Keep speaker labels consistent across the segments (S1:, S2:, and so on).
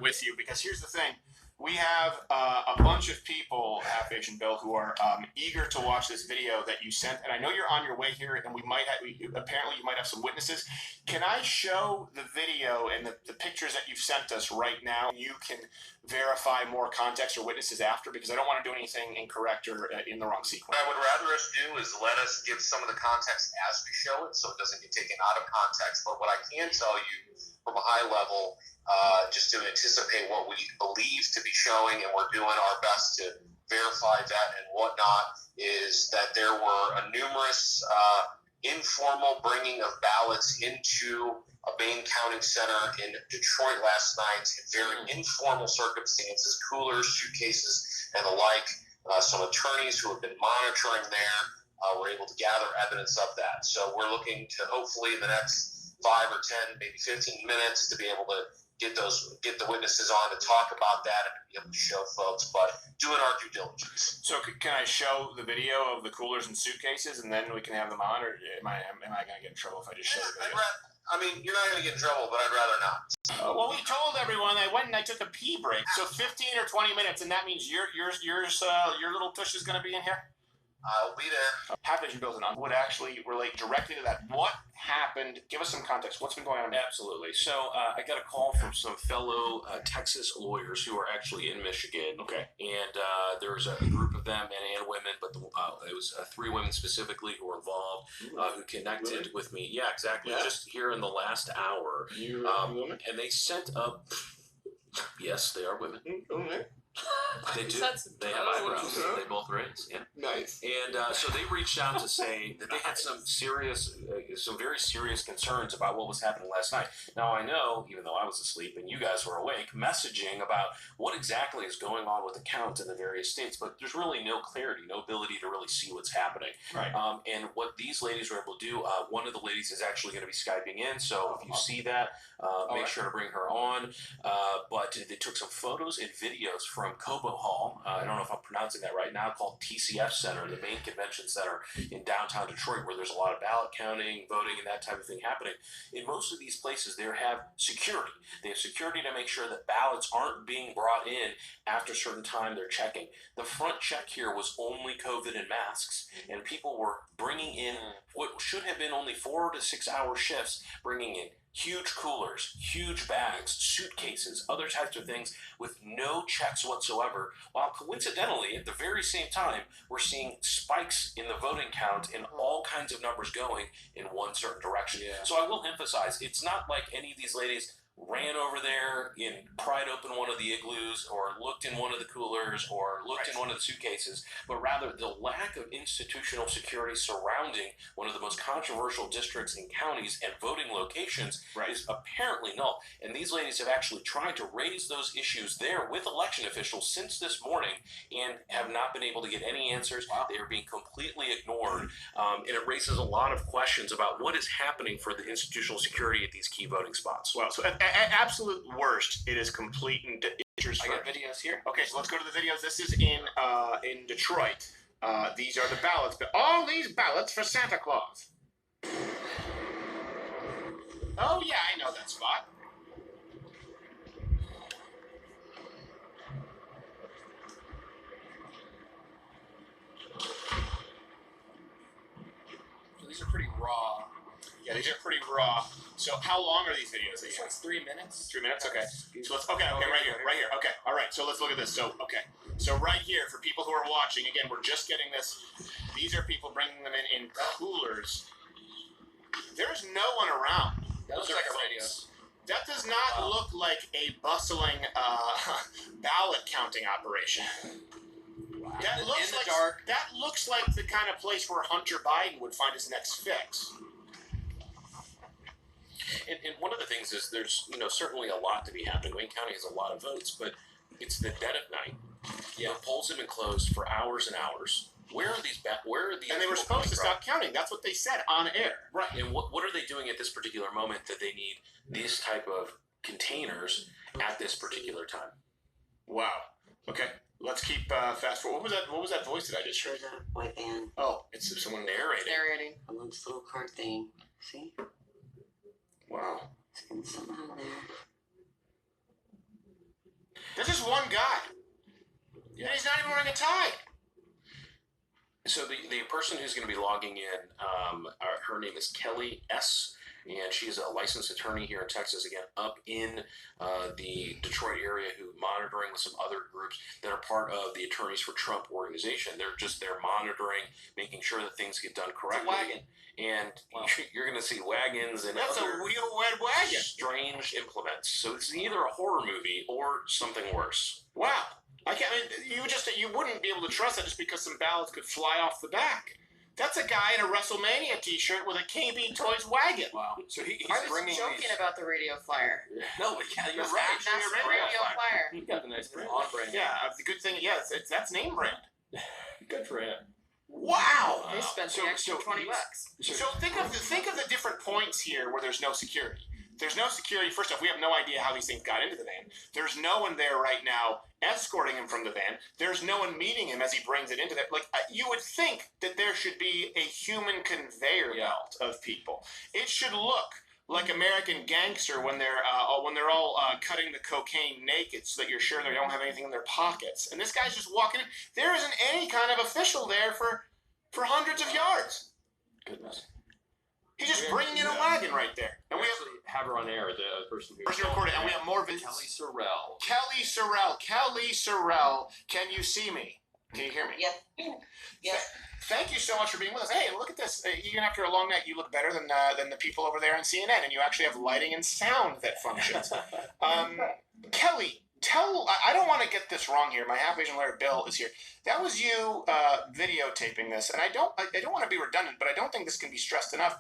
S1: with you because here's the thing. We have a bunch of people, Half Asian Bill, who are eager to watch this video that you sent, and I know you're on your way here, and apparently you might have some witnesses. Can I show the video and the pictures that you've sent us right now? You can verify more context or witnesses after, because I don't want to do anything incorrect or in the wrong sequence.
S2: What I would rather us do is let us give some of the context as we show it, so it doesn't get taken out of context. But what I can tell you from a high level, just to anticipate what we believe to be showing, and we're doing our best to verify that and whatnot, is that there were a numerous informal bringing of ballots into a Bain counting center in Detroit last night in very informal circumstances, coolers, suitcases, and the like. Some attorneys who have been monitoring there were able to gather evidence of that. So we're looking to hopefully in the next 5 or 10, maybe 15 minutes to be able to get the witnesses on to talk about that and be able to show folks, but doing our due diligence.
S1: So can I show the video of the coolers and suitcases, and then we can have them on, or am I going to get in trouble if I just show the video?
S2: I mean, you're not going to get in trouble, but I'd rather not.
S1: Well, we told everyone I went and I took a pee break, so 15 or 20 minutes, and that means your little tush is going to be in here?
S2: I'll be there.
S1: Half Asian Bills and would actually relate directly to that. What happened? Give us some context. What's been going on?
S3: Absolutely. So I got a call from some fellow Texas lawyers who are actually in Michigan.
S1: Okay.
S3: And there was a group of them, men and women, but it was 3 women specifically who were involved, who connected with me. Yeah, exactly. Yeah. Just here in the last hour.
S1: Women?
S3: And they sent up. Yes, they are women.
S1: Okay.
S3: They do. They have eyebrows. They both raise. Yeah.
S1: Nice.
S3: And so they reached out to say that they had some very serious concerns about what was happening last night. Now I know, even though I was asleep and you guys were awake, messaging about what exactly is going on with the count in the various states, but there's really no clarity, no ability to really see what's happening.
S1: Right.
S3: And what these ladies were able to do, one of the ladies is actually going to be Skyping in, so if you see that, make sure to bring her on. But they took some photos and videos from Cobo Hall, I don't know if I'm pronouncing that right now, called TCF Center, the main convention center in downtown Detroit, where there's a lot of ballot counting, voting, and that type of thing happening. In most of these places, they have security. They have security to make sure that ballots aren't being brought in after a certain time they're checking. The front check here was only COVID and masks, and people were bringing in what should have been only 4 to 6 hour shifts, bringing in huge coolers, huge bags, suitcases, other types of things with no checks whatsoever, while coincidentally, at the very same time, we're seeing spikes in the voting count and all kinds of numbers going in one certain direction.
S1: Yeah.
S3: So I will emphasize, it's not like any of these ladies ran over there and pried open one of the igloos or looked in one of the coolers or looked in one of the suitcases, but rather the lack of institutional security surrounding one of the most controversial districts and counties and voting locations is apparently null. And these ladies have actually tried to raise those issues there with election officials since this morning and have not been able to get any answers. Wow. They are being completely ignored. And it raises a lot of questions about what is happening for the institutional security at these key voting spots.
S1: Well, so at absolute worst, it is complete and I got videos here. Okay, so let's go to the videos. This is in Detroit. These are the ballots. But all these ballots for Santa Claus. Oh yeah, I know that spot. So these are pretty raw. Yeah, these are pretty raw. So how long are these videos?
S4: So it's 3 minutes.
S1: 3 minutes? Okay. So let's, okay, right here. Okay, all right, so let's look at this. So, okay. So right here, for people who are watching, again, we're just getting this. These are people bringing them in coolers. There's no one around.
S4: That looks like a radio.
S1: That does not look like a bustling ballot counting operation. Wow. That looks
S4: in the
S1: like
S4: dark.
S1: That looks like the kind of place where Hunter Biden would find his next fix.
S3: And one of the things is there's, certainly a lot to be happening. Wayne County has a lot of votes, but it's the dead of night. Yeah, the polls have been closed for hours and hours. Where are these?
S1: And they were supposed to stop counting. That's what they said on air.
S3: Right. And what are they doing at this particular moment that they need these type of containers at this particular time?
S1: Wow. Okay. Let's keep fast forward. What was that voice that I just heard?
S5: There's a white van.
S1: Oh, it's someone narrating.
S5: On this little card thing. See?
S1: Wow.
S5: It's getting somehow there.
S1: There's just one guy. And he's not even wearing a tie.
S3: So the person who's going to be logging in, her name is Kelly S., and she is a licensed attorney here in Texas, again, up in the Detroit area, who monitoring with some other groups that are part of the Attorneys for Trump organization. They're just there monitoring, making sure that things get done correctly.
S1: It's a wagon.
S3: And you're going to see wagons and
S1: That's
S3: other
S1: a wheel-wed wagon.
S3: strange implements. So it's either a horror movie or something worse.
S1: Wow. I mean, you wouldn't be able to trust that just because some ballots could fly off the back. That's a guy in a WrestleMania T-shirt with a KB Toys wagon.
S3: Wow. So he's
S4: I was
S3: bringing
S4: joking
S3: these...
S4: about the radio flyer.
S3: No, but yeah, you're
S4: That's
S3: right.
S4: the radio flyer.
S3: You got the nice brand.
S4: On brand.
S1: Yeah, the good thing, yeah, that's name brand.
S3: Good for him.
S1: Wow.
S4: They spent the extra $20.
S1: So think of the different points here where there's no security. There's no security. First off, we have no idea how these things got into the van. There's no one there right now escorting him from the van. There's no one meeting him as he brings it into that. Like, you would think that there should be a human conveyor belt of people. It should look like American Gangster when they're all cutting the cocaine naked, so that you're sure they don't have anything in their pockets. And this guy's just walking in. There isn't any kind of official there for hundreds of yards.
S3: Goodness.
S1: He's just bringing in a wagon right there. And we
S6: actually have her on air, the person who
S1: recorded, and we have more videos.
S6: Kelly Sorrell.
S1: Kelly Sorrell, can you see me? Can you hear me?
S5: Yes. Yes.
S1: Thank you so much for being with us. Hey, look at this. Even after a long night, you look better than the people over there on CNN, and you actually have lighting and sound that functions. Kelly, I don't want to get this wrong here. My half-Asian Larry Bill is here. That was you videotaping this, and I don't want to be redundant, but I don't think this can be stressed enough.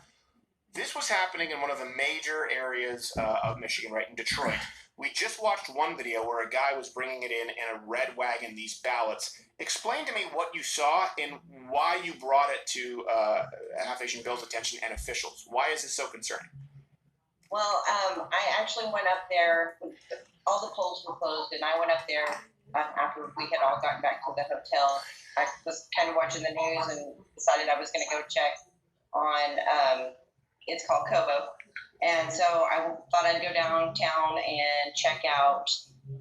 S1: This was happening in one of the major areas of Michigan, right in Detroit. We just watched one video where a guy was bringing it in a red wagon, these ballots. Explain to me what you saw and why you brought it to Half-Asian Bill's attention and officials. Why is this so concerning?
S5: Well, I actually went up there. All the polls were closed, and I went up there after we had all gotten back to the hotel. I was kind of watching the news and decided I was going to go check on, it's called Kobo. And so I thought I'd go downtown and check out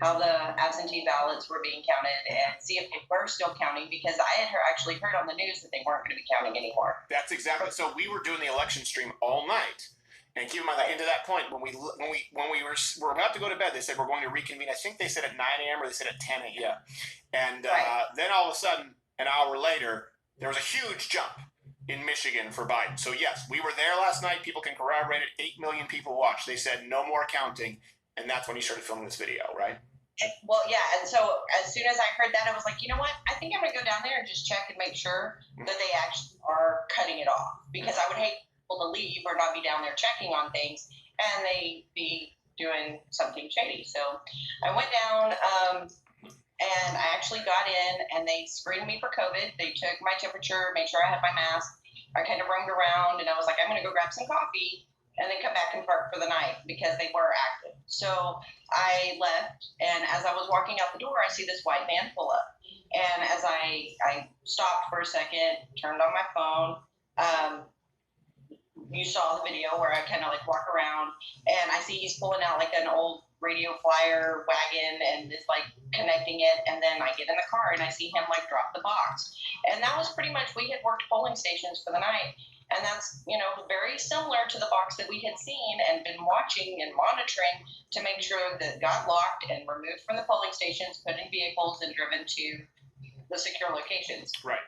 S5: how the absentee ballots were being counted and see if they were still counting, because I had actually heard on the news that they weren't going to be counting anymore.
S1: That's exactly. So we were doing the election stream all night. And keep in mind, into that point, when we were about to go to bed, they said we're going to reconvene. I think they said at 9 a.m. or they said at 10 a.m.
S3: Yeah.
S1: And then all of a sudden, an hour later, there was a huge jump in Michigan for Biden. So yes, we were there last night. People can corroborate it. 8 million people watched. They said no more counting, and that's when you started filming this video, right?
S5: Well, yeah, and so as soon as I heard that, I was like, you know what? I think I'm going to go down there and just check and make sure that they actually are cutting it off, because I would hate people to leave or not be down there checking on things and they be doing something shady. So I went down and I actually got in, and they screened me for COVID. They took my temperature, made sure I had my mask. I kind of roamed around, and I was like, I'm going to go grab some coffee and then come back and park for the night, because they were active. So I left, and as I was walking out the door, I see this white van pull up. And as I stopped for a second, turned on my phone, you saw the video where I kind of like walk around, and I see he's pulling out like an old radio flyer wagon and is like connecting it. And then I get in the car and I see him like drop the box. And that was pretty much, we had worked polling stations for the night. And that's, very similar to the box that we had seen and been watching and monitoring to make sure that it got locked and removed from the polling stations, put in vehicles, and driven to the secure locations.
S1: Right.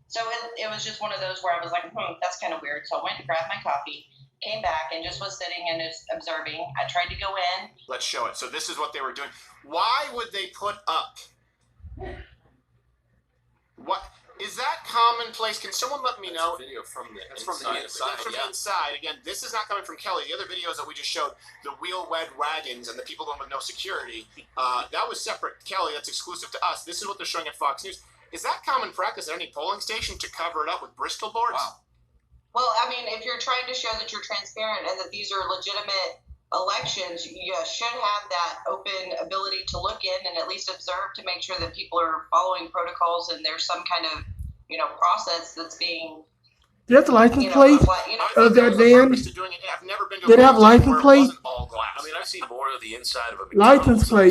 S5: So it was just one of those where I was like, that's kind of weird. So I went to grab my coffee, came back, and just was sitting and just observing. I tried to go in.
S1: Let's show it. So this is what they were doing. Why would they put up? What is that commonplace? Can someone let me know?
S3: Video from the
S1: That's
S3: inside.
S1: from the inside. That's from the inside. Again, this is not coming from Kelly. The other videos that we just showed, the wheel-wed wagons and the people going with no security, that was separate. Kelly, that's exclusive to us. This is what they're showing at Fox News. Is that common practice at any polling station to cover it up with Bristol boards?
S3: Wow.
S5: Well, I mean, if you're trying to show that you're transparent and that these are legitimate elections, you should have that open ability to look in and at least observe to make sure that people are following protocols and there's some kind of, process that's being.
S7: Do you have the license plate of that van?
S1: I've never been to
S7: Did it have license plate?
S3: I mean, I've seen more of the inside of a
S7: License plate.